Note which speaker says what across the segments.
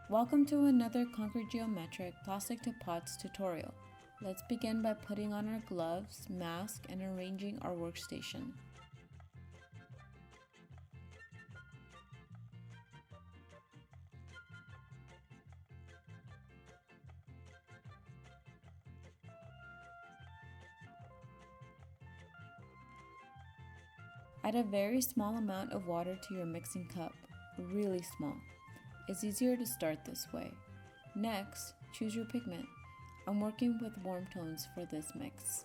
Speaker 1: Welcome to another concrete geometric plastic to pots tutorial. Let's begin by putting on our gloves, mask, and arranging our workstation. Add a very small amount of water to your mixing cup, really small. It's easier to start this way. Next, choose your pigment. I'm working with warm tones for this mix.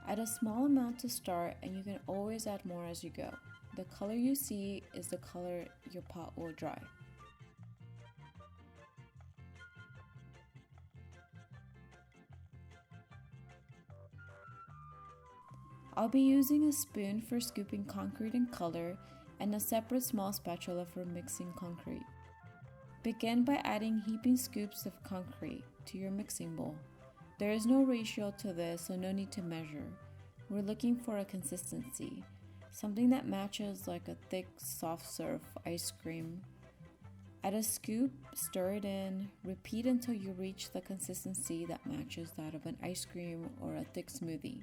Speaker 1: Add a small amount to start and you can always add more as you go. The color you see is the color your pot will dry. I'll be using a spoon for scooping concrete and color and a separate small spatula for mixing concrete. Begin by adding heaping scoops of concrete to your mixing bowl. There is no ratio to this, so no need to measure. We're looking for a consistency, something that matches like a thick, soft serve ice cream. Add a scoop, stir it in, repeat until you reach the consistency that matches that of an ice cream or a thick smoothie.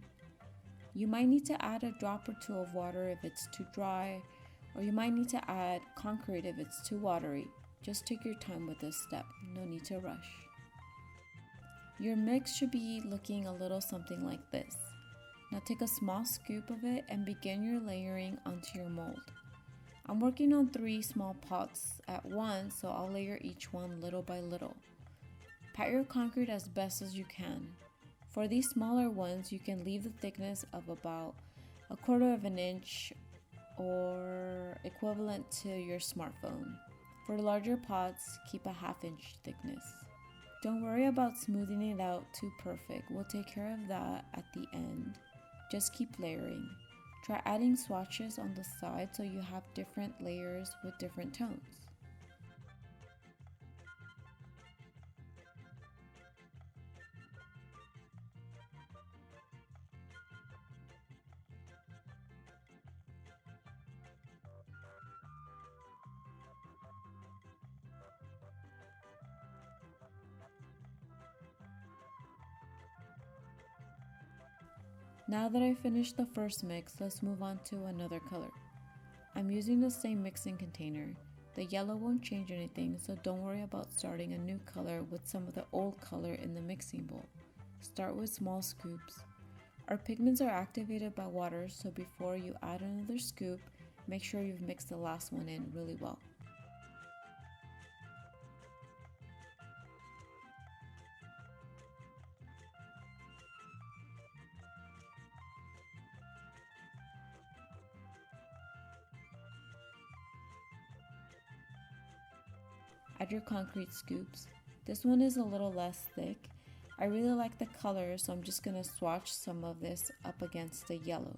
Speaker 1: You might need to add a drop or two of water if it's too dry, or you might need to add concrete if it's too watery. Just take your time with this step, no need to rush. Your mix should be looking a little something like this. Now take a small scoop of it and begin your layering onto your mold. I'm working on 3 small pots at once, so I'll layer each one little by little. Pat your concrete as best as you can. For these smaller ones, you can leave the thickness of about 1/4 of an inch or equivalent to your smartphone. For larger pots, keep a 1/2 inch thickness. Don't worry about smoothing it out too perfect. We'll take care of that at the end. Just keep layering. Try adding swatches on the side so you have different layers with different tones. Now that I finished the first mix, let's move on to another color. I'm using the same mixing container. The yellow won't change anything, so don't worry about starting a new color with some of the old color in the mixing bowl. Start with small scoops. Our pigments are activated by water, so before you add another scoop, make sure you've mixed the last one in really well. Add your concrete scoops. This one is a little less thick. I really like the color, so I'm just going to swatch some of this up against the yellow.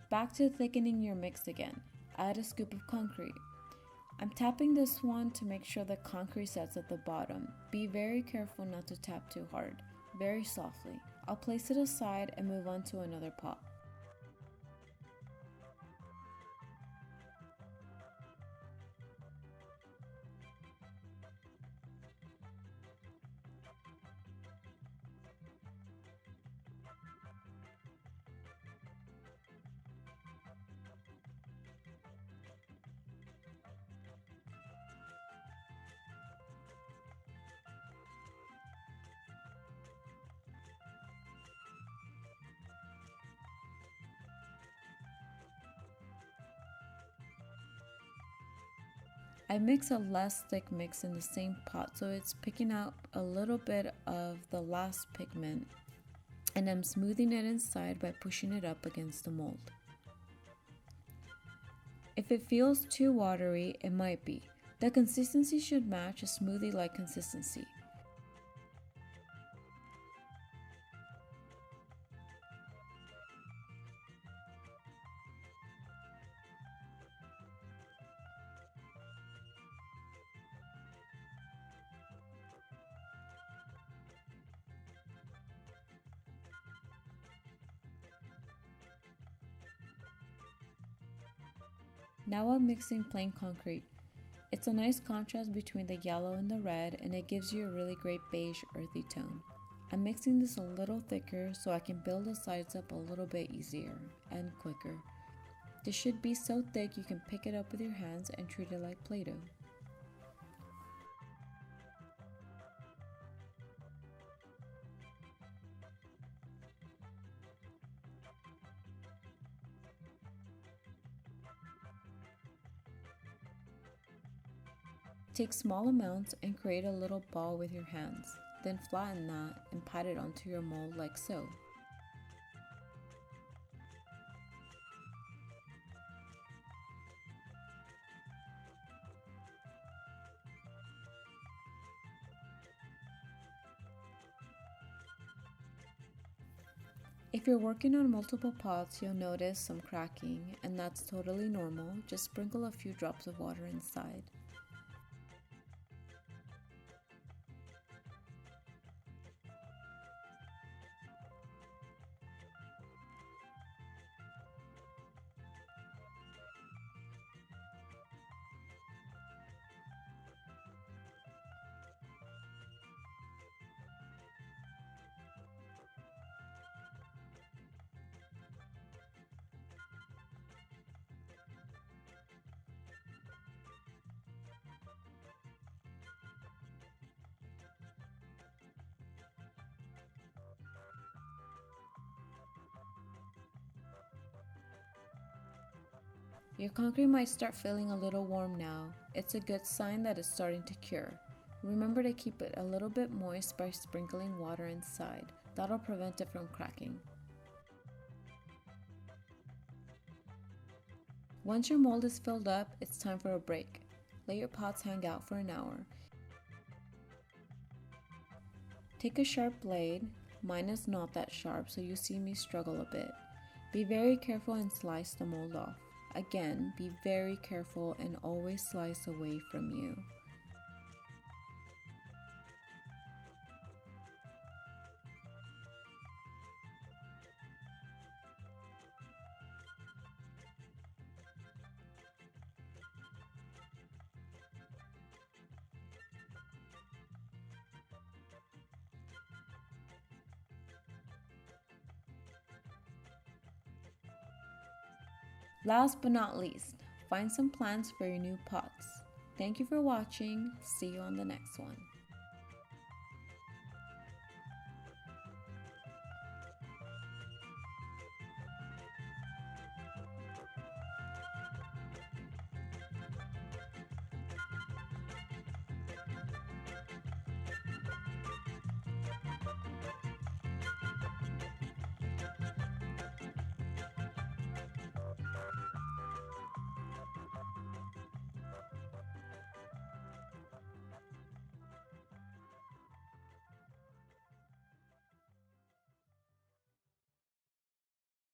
Speaker 1: Back to thickening your mix again. Add a scoop of concrete. I'm tapping this one to make sure the concrete sets at the bottom. Be very careful not to tap too hard, very softly. I'll place it aside and move on to another pot. I mix a less thick mix in the same pot, so it's picking out a little bit of the last pigment, and I'm smoothing it inside by pushing it up against the mold. If it feels too watery, it might be. The consistency should match a smoothie-like consistency. Now I'm mixing plain concrete. It's a nice contrast between the yellow and the red, and it gives you a really great beige earthy tone. I'm mixing this a little thicker so I can build the sides up a little bit easier and quicker. This should be so thick you can pick it up with your hands and treat it like Play-Doh. Take small amounts and create a little ball with your hands. Then flatten that and pat it onto your mold like so. If you're working on multiple pots, you'll notice some cracking, and that's totally normal. Just sprinkle a few drops of water inside. Your concrete might start feeling a little warm now. It's a good sign that it's starting to cure. Remember to keep it a little bit moist by sprinkling water inside. That'll prevent it from cracking. Once your mold is filled up, it's time for a break. Let your pots hang out for an hour. Take a sharp blade. Mine is not that sharp, so you see me struggle a bit. Be very careful and slice the mold off. Again, be very careful and always slice away from you. Last but not least, find some plants for your new pots. Thank you for watching. See you on the next one.